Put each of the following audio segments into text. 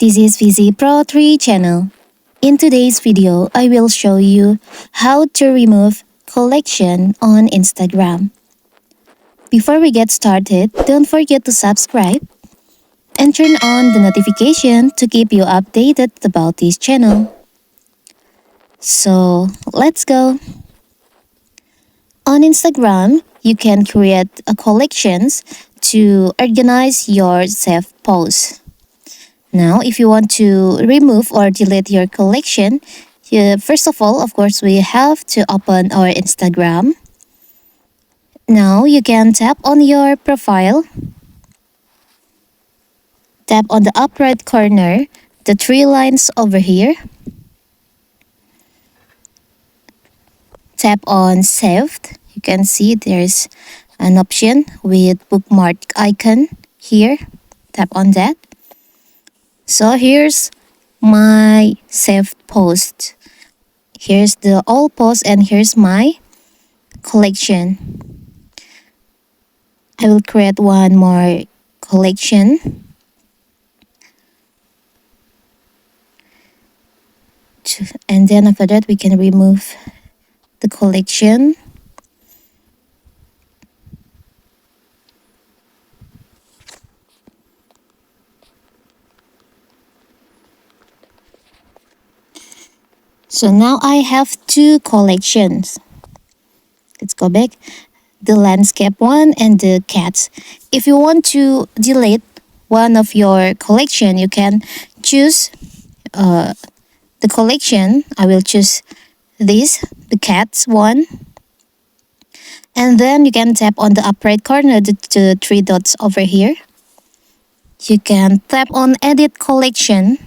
This is VZ Pro 3 channel. In today's video, I will show you how to remove collection on Instagram. Before we get started, don't forget to subscribe and turn on the notification to keep you updated about this channel. So, let's go. On Instagram, you can create a collections to organize your saved posts. Now, if you want to remove or delete your collection, first of all, of course, we have to open our Instagram. Now, you can tap on your profile. Tap on the upper right corner, the three lines over here. Tap on Saved. You can see there's an option with bookmark icon here. Tap on that. So here's my saved post. Here's the all posts and here's my collection. I will create one more collection. And then after that, we can remove the collection. So now I have two collections. Let's go back. The landscape one and the cats. If you want to delete one of your collection, you can choose the collection. I will choose this, the cats one. And then you can tap on the upper right corner, the three dots over here. You can tap on edit collection.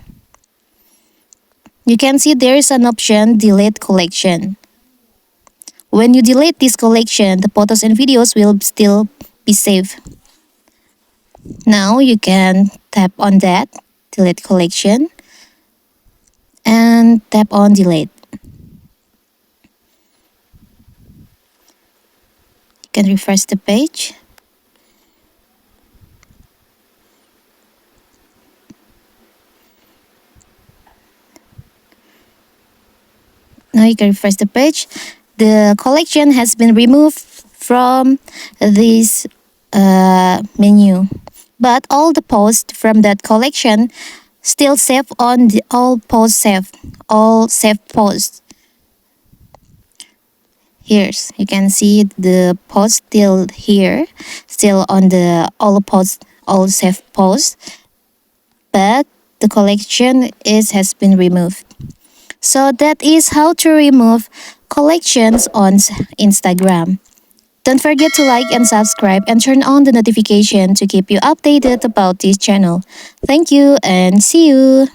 You can see there is an option delete collection. When you delete this collection, the photos and videos will still be saved. Now you can tap on that, delete collection, and tap on delete. You can refresh the page. Now you can refresh the page. The collection has been removed from this menu. But all the posts from that collection still saved on the all saved posts. Here's, you can see the post still here, still on the all saved posts, but the collection has been removed. So that is how to remove collections on Instagram. Don't forget to like and subscribe and turn on the notification to keep you updated about this channel. Thank you and see you!